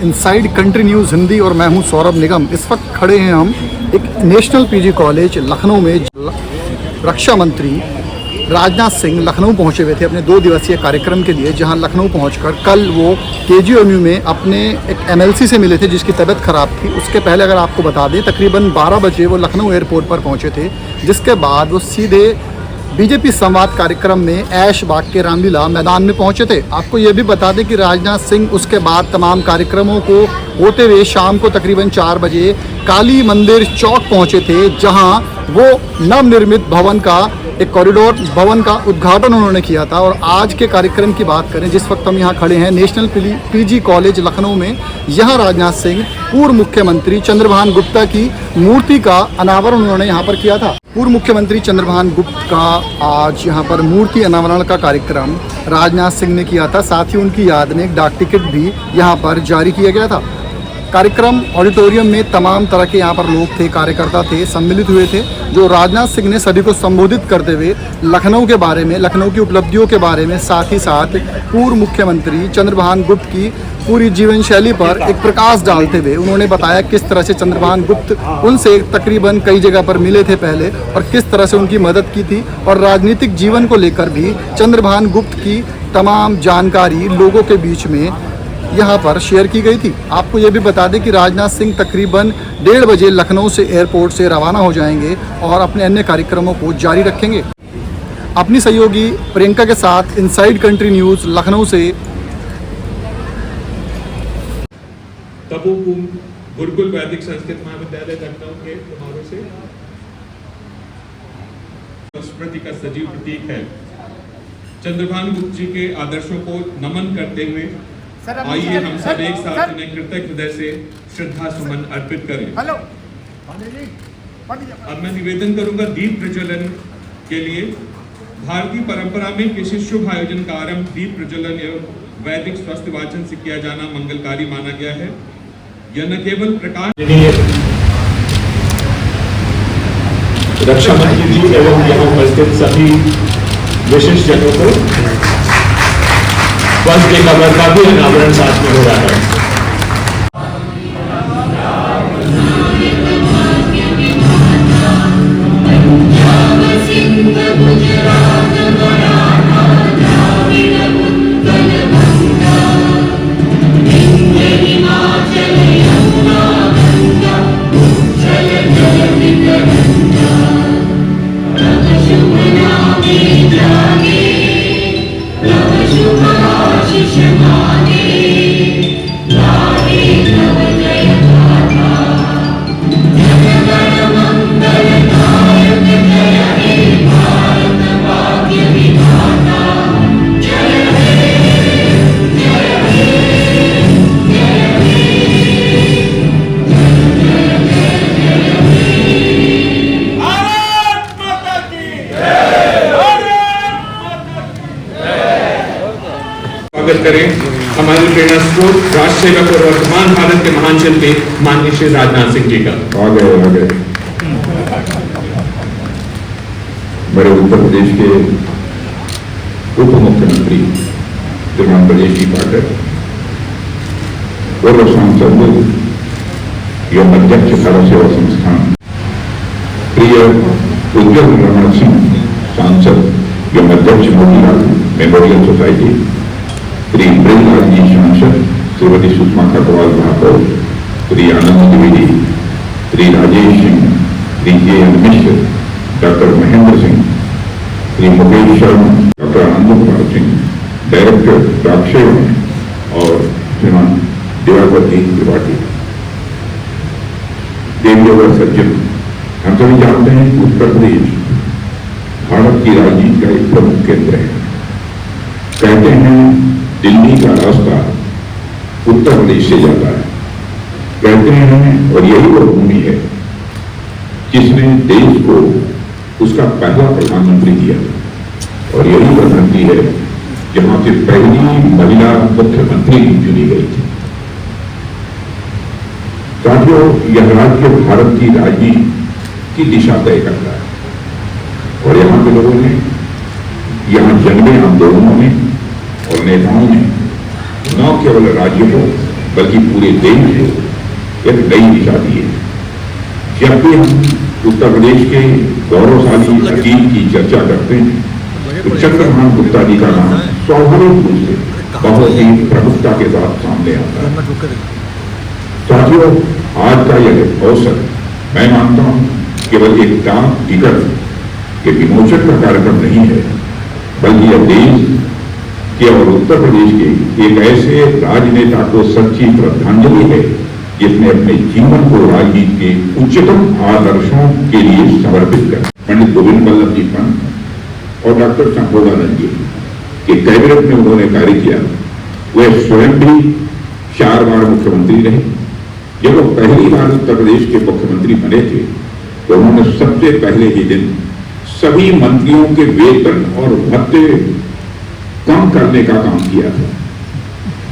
Inside country news Hindi और मैं हूं सौरभ निगम। इस वक्त खड़े हैं हम एक नेशनल पीजी कॉलेज लखनऊ में। रक्षा मंत्री राजनाथ सिंह लखनऊ पहुंचे हुए थे अपने 2 दिवसीय कार्यक्रम के लिए, जहां लखनऊ पहुंचकर कल वो केजीएमयू में अपने एक एमएलसी से मिले थे जिसकी तबीयत ख़राब थी। उसके पहले अगर आपको बता दें, तकरीबन 12 बजे वो लखनऊ एयरपोर्ट पर पहुंचे थे, जिसके बाद वो सीधे बीजेपी संवाद कार्यक्रम में ऐश बाग के रामलीला मैदान में पहुंचे थे। आपको ये भी बता दें कि राजनाथ सिंह उसके बाद तमाम कार्यक्रमों को होते हुए शाम को तकरीबन 4 बजे काली मंदिर चौक पहुंचे थे, जहां वो नवनिर्मित भवन का एक कॉरिडोर भवन का उद्घाटन उन्होंने किया था। और आज के कार्यक्रम की बात करें, जिस वक्त हम यहाँ खड़े हैं नेशनल पीजी कॉलेज लखनऊ में, यहाँ राजनाथ सिंह पूर्व मुख्यमंत्री चंद्रभान गुप्ता की मूर्ति का अनावरण उन्होंने यहाँ पर किया था। पूर्व मुख्यमंत्री चंद्रभान गुप्ता का आज यहाँ पर मूर्ति अनावरण का कार्यक्रम राजनाथ सिंह ने किया था। साथ ही उनकी याद में एक डाक टिकट भी यहाँ पर जारी किया गया था। कार्यक्रम ऑडिटोरियम में तमाम तरह के यहाँ पर लोग थे, कार्यकर्ता थे, सम्मिलित हुए थे, जो राजनाथ सिंह ने सभी को संबोधित करते हुए लखनऊ के बारे में, लखनऊ की उपलब्धियों के बारे में, साथ ही साथ पूर्व मुख्यमंत्री चंद्रभान गुप्त की पूरी जीवन शैली पर एक प्रकाश डालते हुए उन्होंने बताया किस तरह से चंद्रभान गुप्त उनसे तकरीबन कई जगह पर मिले थे पहले और किस तरह से उनकी मदद की थी। और राजनीतिक जीवन को लेकर भी चंद्रभान गुप्त की तमाम जानकारी लोगों के बीच में यहाँ पर शेयर की गई थी। आपको ये भी बता दें कि राजनाथ सिंह तकरीबन 1:30 बजे लखनऊ से एयरपोर्ट से रवाना हो जाएंगे और अपने अन्य कार्यक्रमों को जारी रखेंगे। अपनी सहयोगी प्रियंका के साथ इनसाइड कंट्री न्यूज़ लखनऊ से तपो गुरुकुल वैदिक संस्कृत महाविद्यालय लखनऊ के समारोह से संस्कृति का सजीव प्रतीक है। चंद्रभान गुप्त जी के आदर्शों को नमन करते हुए आइए हम सब एक साथ उन्हें कृतज्ञ हृदय से श्रद्धा सुमन अर्पित करें। अब मैं निवेदन करूंगा दीप प्रज्वलन के लिए। भारतीय परंपरा में किसी शुभ आयोजन का आरंभ दीप प्रज्वलन एवं वैदिक स्वास्थ्य वाचन से किया जाना मंगलकारी माना गया है। यह न केवल प्रकाश रक्षा मंत्री जी एवं यहाँ उपस्थित सभी विशिष्ट जनों को फर्स्ट डे कवर का भी अनावरण साथ में हो रहा है। करें हमारे प्रेरणा स्रोत राष्ट्र सेवक और वर्तमान भारत के महान शिल्पी माननीय श्री राजनाथ सिंह जी का। आगे मेरे उत्तर प्रदेश के उप मुख्यमंत्री श्रीमान ब्रजेश जी पाठक, पूर्व सांसद एवं अध्यक्ष भारत सेवा संस्थान प्रिय उज्जवल रमण सिंह, सांसद एवं अध्यक्ष मोतीलाल मेमोरियल सोसाइटी, श्री ब्रजलाल जी सांसद, श्रीमती सुषमा खटवाल महापौर, श्री आनंद द्विवेदी, श्री राजेश सिंह, श्री जे.एन. मिश्र, doctor Mahendra Singh, Shri Mukesh Sharma, doctor Anand Kumar Singh, director डाकसेवा और श्रीमान दिवाकर जी त्रिपाठी। देवी और सज्जन, हम सभी जानते हैं कि उत्तर प्रदेश भारत की राजनीति का एक प्रमुख केंद्र है। कहते हैं दिल्ली का रास्ता उत्तर प्रदेश से जाता है, कहते हैं, और यही वो भूमि है जिसने देश को उसका पहला प्रधानमंत्री दिया, और यही वह धरती है जहां से पहली महिला मुख्यमंत्री चुनी गई थी। साथियों, यह राज्य भारत की राजनीति की दिशा तय करता है और यहाँ के लोगों ने, यहाँ जन्मे आंदोलनों ने और नेताओं ने न केवल राज्य को बल्कि पूरे देश को एक नई दिशा दी है। जब भी हम उत्तर प्रदेश के गौरवशाली अतीत की चर्चा करते हैं तो चंद्रभान गुप्ता जी का नाम स्वाभाविक रूप से बहुत ही प्रमुखता के साथ सामने आता है। साथियों, आज का यह अवसर मैं मानता हूं केवल एक डाक टिकट के विमोचन का कार्यक्रम नहीं है, बल्कि यह देश के और उत्तर प्रदेश के एक ऐसे राजनेता को सच्ची श्रद्धांजलि है जिसने अपने जीवन को राजनीति के उच्चतम आदर्शों के लिए समर्पित कर पंडित गोविंद बल्लभ जी पंत और डॉक्टर संबोधानंद जी के कैबिनेट में उन्होंने कार्य किया। वे स्वयं भी 4 बार मुख्यमंत्री रहे। जब वो पहली बार उत्तर प्रदेश के मुख्यमंत्री बने थे तो उन्होंने सबसे पहले ही दिन सभी मंत्रियों के वेतन और भत्ते कम करने का काम किया था,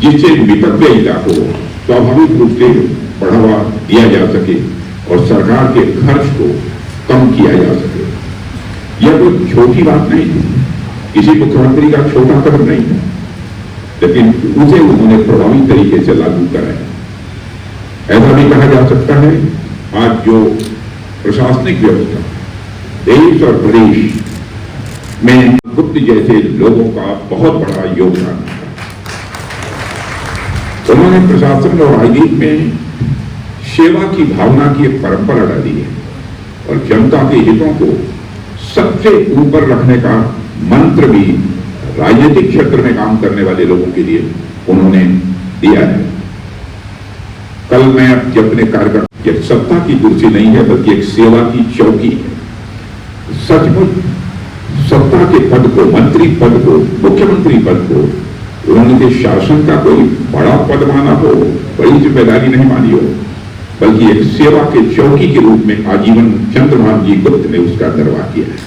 जिससे मितव्ययिता को स्वाभाविक रूप से बढ़ावा दिया जा सके और सरकार के खर्च को कम किया जा सके। यह कोई छोटी बात नहीं थी, किसी मुख्यमंत्री का छोटा कदम नहीं था, लेकिन उसे उन्होंने प्रभावी तरीके से लागू कराया। ऐसा भी कहा जा सकता है आज जो प्रशासनिक व्यवस्था देश और प्रदेश में गुप्त जैसे लोगों का बहुत बड़ा योगदान है। उन्होंने प्रशासन और राजनीति में सेवा की भावना की एक परंपरा डाली है और जनता के हितों को सबसे ऊपर रखने का मंत्र भी राजनीतिक क्षेत्र में काम करने वाले लोगों के लिए उन्होंने दिया है। कल मैं अपने कार्यक्रम एक सत्ता की कुर्सी नहीं है बल्कि एक सेवा की चौकी है। सचमुच सत्ता के पद को, मंत्री पद को, मुख्यमंत्री पद को उन्होंने शासन का कोई बड़ा पद माना हो, बड़ी जिम्मेदारी नहीं मानी हो, बल्कि एक सेवा के चौकी के रूप में आजीवन चंद्रभान जी गुप्त ने उसका निर्वाह किया है।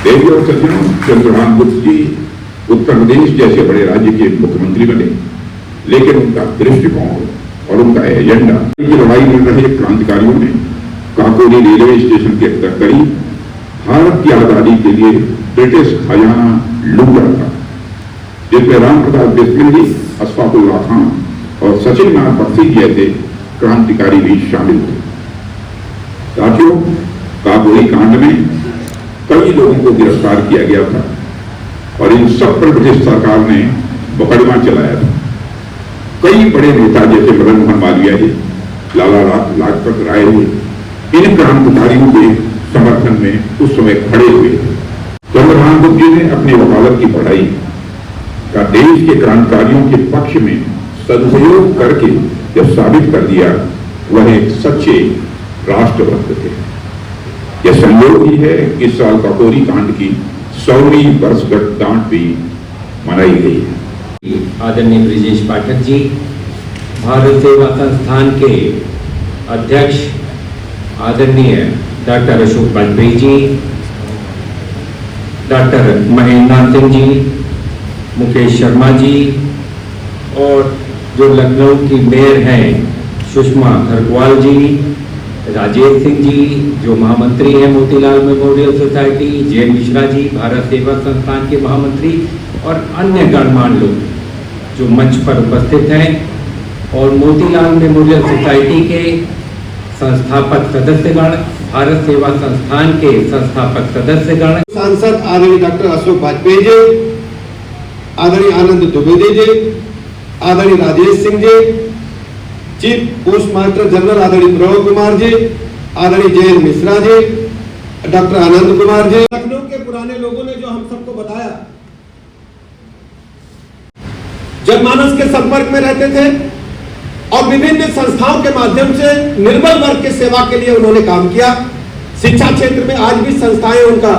देवी और सज्जनों, चंद्रभान गुप्त जी उत्तर प्रदेश जैसे बड़े राज्य के मुख्यमंत्री बने, लेकिन उनका दृष्टिकोण और उनका एजेंडा की लड़ाई लड़ रहे क्रांतिकारियों ने काकोरी रेलवे स्टेशन के करीब भारत की आजादी के लिए ब्रिटिश खजाना लूटा था, जिसमें राम प्रताप बिस्मिल जी, अशफाकुल्लाह खान और सचिन नाथ बख्शी जैसे क्रांतिकारी भी शामिल थे। साथियों, काकोरी कांड में कई लोगों को गिरफ्तार किया गया था और इन सब पर ब्रिटिश सरकार ने मुकदमा चलाया था। कई बड़े नेता जैसे मदन मोहन मालवीय जी, लाला लाजपत राय जी इन क्रांतिकारियों के समर्थन में उस समय खड़े हुए थे। चंद्रभान गुप्त जी ने अपनी वकालत की पढ़ाई का देश के क्रांतिकारियों के पक्ष में सदुपयोग करके जब साबित कर दिया, वह एक सच्चे राष्ट्रभक्त थे। यह संयोग ही है कि इस साल काकोरी कांड की 100वीं वर्षगांठ भी मनाई गई है। आदरणीय ब्रिजेश पाठक जी, भारत सेवा संस्थान के अध्यक्ष आदरणीय डॉक्टर अशोक वाजपेयी जी, डॉक्टर महेंद्र नाथ सिंह जी, मुकेश शर्मा जी और जो लखनऊ की मेयर हैं सुषमा खरगवाल जी, राजेश सिंह जी जो महामंत्री हैं मोतीलाल मेमोरियल सोसाइटी, जय मिश्रा जी भारत सेवा संस्थान के महामंत्री और अन्य गणमान्य लोग जो मंच पर उपस्थित हैं और मोतीलाल मेमोरियल सोसाइटी के संस्थापक सदस्यगण, भारत सेवा संस्थान के संस्थापक सदस्यगण, सांसद आदरणीय डॉक्टर अशोक वाजपेयी जी, आदरणीय आनंद द्विवेदी जी, आदरणीय Rajesh Singh ji, chief post master general आदरणीय प्रभु कुमार जी, आदरणीय जयंत मिश्रा जी, डॉक्टर आनंद कुमार जी, लखनऊ के पुराने लोगों ने जो हम सबको बताया, जनमानस के संपर्क में रहते थे और विभिन्न संस्थाओं के माध्यम से निर्बल वर्ग की सेवा के लिए उन्होंने काम किया। शिक्षा क्षेत्र में आज भी संस्थाएं उनका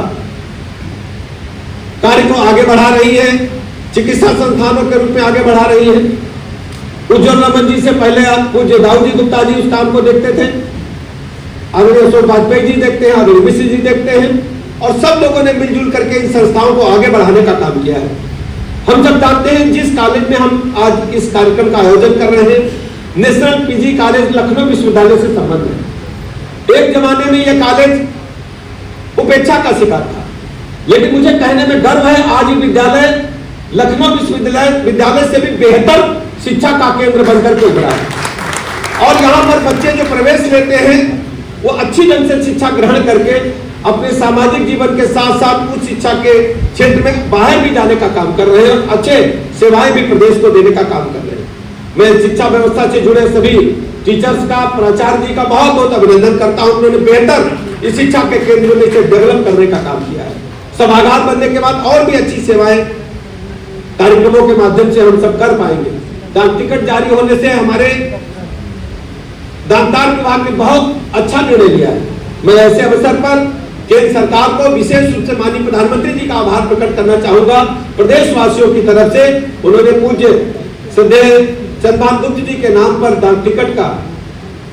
कार्य को आगे बढ़ा रही है, चिकित्सा संस्थानों के रूप में आगे बढ़ा रही है। उज्ज्वल रमन जी से पहले आप पूज्य दाऊ जी गुप्ता जी उस काम को देखते थे, आदरणीय अशोक वाजपेयी जी देखते हैं, आदरणीय मिश्र जी देखते हैं और सब लोगों ने मिलजुल करके इन संस्थाओं को आगे बढ़ाने का काम किया है। हम सब जानते हैं जिस कॉलेज में हम आज इस कार्यक्रम का आयोजन कर रहे हैं, नेशनल पीजी कॉलेज लखनऊ विश्वविद्यालय से संबंध है। एक जमाने में यह कॉलेज उपेक्षा का शिकार था, लेकिन मुझे कहने में गर्व है आज ये विद्यालय लखनऊ विश्वविद्यालय से भी बेहतर शिक्षा का केंद्र बनकर के उभरा है। और यहाँ पर बच्चे जो प्रवेश लेते हैं वो अच्छी ढंग से शिक्षा ग्रहण करके अपने सामाजिक जीवन के साथ साथ उच्च शिक्षा के क्षेत्र में बाहर भी जाने का काम कर रहे हैं और अच्छे सेवाएं भी प्रदेश को देने का काम कर रहे हैं। मैं शिक्षा व्यवस्था से जुड़े सभी टीचर्स का, प्राचार्य जी का बहुत बहुत अभिनंदन करता हूं। उन्होंने बेहतर इस शिक्षा के केंद्र में इसे डेवलप करने का काम किया है। सभागार बनने के बाद और भी अच्छी सेवाएं कार्यक्रमों के माध्यम से हम सब कर पाएंगे। डाक टिकट जारी होने से हमारे दानदार विभाग ने बहुत अच्छा निर्णय लिया है। मैं ऐसे अवसर पर केंद्र सरकार को विशेष रूप से माननीय प्रधानमंत्री जी का आभार प्रकट करना चाहूंगा। प्रदेशवासियों की तरफ से उन्होंने पूज्य श्रद्धेय चंद्रभान गुप्त जी के नाम पर डाक टिकट का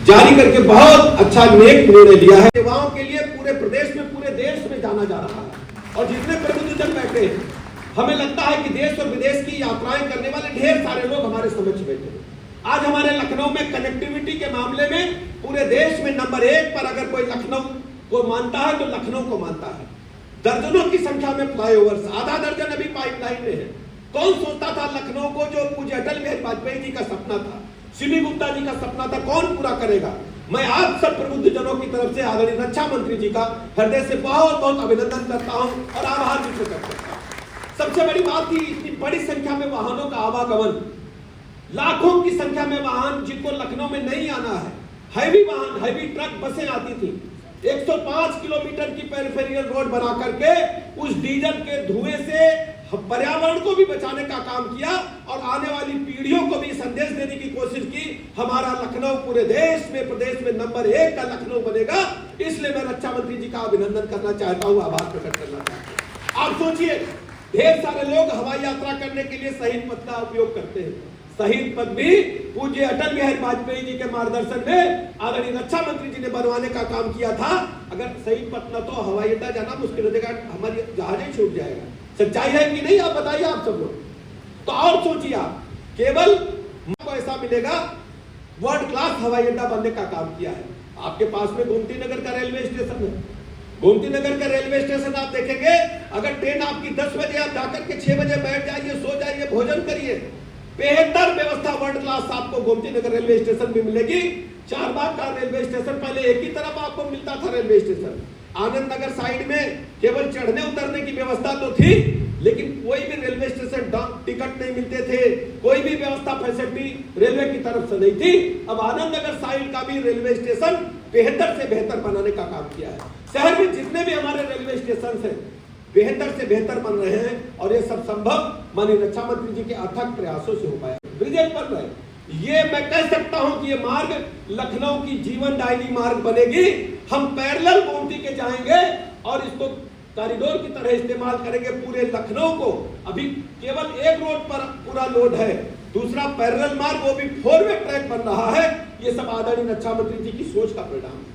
जारी करके बहुत अच्छा नेक निर्णय लिया है। सेवाओं के लिए पूरे प्रदेश में, पूरे देश में जाना जा रहा है और जितने प्रबुद्धजन बैठे हैं, हमें लगता है कि देश और विदेश की यात्राएं करने वाले ढेर सारे लोग हमारे समक्ष बैठे हैं। आज हमारे लखनऊ में कनेक्टिविटी के मामले में पूरे देश में नंबर 1 पर अगर कोई लखनऊ को मानता है तो लखनऊ को मानता है। दर्जनों की संख्या में फ्लाईओवर्स, आधा दर्जन अभी पाइपलाइन में है। कौन सोचता था लखनऊ को, जो पूज्य अटल बिहारी वाजपेयी जी का सपना था, श्री गुप्ता जी का सपना था, कौन पूरा करेगा? मैं आप सब प्रबुद्धजनों की तरफ से आदरणीय रक्षा मंत्री जी का हृदय से बहुत बहुत अभिनंदन करता हूं और आभार भी प्रकट करता हूं। सबसे बड़ी बात थी इतनी बड़ी संख्या में वाहनों का आवागमन, लाखों की संख्या में वाहन जिनको लखनऊ में नहीं आना है, हैवी वाहन, हैवी ट्रक, बसें आती थी। 105 किलोमीटर की पेरिफेरल रोड बना करके उस डीजल के धुएं से पर्यावरण को भी बचाने का काम किया और आने वाली पीढ़ियों को भी संदेश देने की कोशिश की। हमारा लखनऊ पूरे देश में, प्रदेश में नंबर 1 का लखनऊ बनेगा। इसलिए मैं रक्षा मंत्री जी का अभिनंदन करना चाहता हूं, आभार प्रकट करना चाहता हूं। आप सोचिए, ढेर सारे लोग हवाई यात्रा करने के लिए शहीद पथ का उपयोग करते हैं। शहीद पथ भी पूज्य अटल बिहारी वाजपेयी जी के मार्गदर्शन में आदरणीय रक्षा मंत्री जी ने बनवाने का काम किया था। अगर शहीद पथ न तो हवाई अड्डा जाना मुश्किल हो जाएगा, हमारी जहाजें छूट जाएगा। सच्चाई है कि नहीं, आप बताइए आप सब लोग। तो और सोचिए, आप केवल को ऐसा मिलेगा, वर्ल्ड क्लास हवाई अड्डा बनने का काम किया है। आपके पास में गोमती नगर का रेलवे स्टेशन है। गोमती नगर का रेलवे स्टेशन आप देखेंगे, अगर ट्रेन आपकी 10 बजे, आप जाकर के 6 बजे बैठ जाइए, सो जाइए, भोजन करिए। बेहतर व्यवस्था वर्ल्ड क्लास आपको गोमती नगर रेलवे स्टेशन भी मिलेगी। चारबाग का रेलवे स्टेशन पहले एक ही तरफ आपको मिलता था railway station. Anand Nagar side में केवल चढ़ने उतरने की व्यवस्था तो थी, लेकिन कोई भी रेलवे स्टेशन टिकट नहीं मिलते थे, कोई भी व्यवस्था फैसिलिटी रेलवे की तरफ से नहीं थी। अब आनंद नगर साइड का भी रेलवे स्टेशन बेहतर से बेहतर बनाने का काम किया है। शहर में जितने भी हमारे रेलवे स्टेशन हैं बेहतर से बेहतर बन रहे हैं और ये सब संभव माननीय रक्षा मंत्री जी के अथक प्रयासों से हो पाया। ब्रिजेज बन रहे, ये मैं कह सकता हूं कि ये मार्ग लखनऊ की जीवनदायिनी मार्ग बनेगी। हम पैरेलल गोमती के जाएंगे और इसको कॉरिडोर की तरह इस्तेमाल करेंगे पूरे लखनऊ को। अभी केवल एक रोड पर पूरा लोड है, दूसरा पैरेलल मार्ग, वो भी 4 वे ट्रैक बन रहा है। ये सब आदरणीय रक्षा मंत्री जी की सोच का परिणाम है।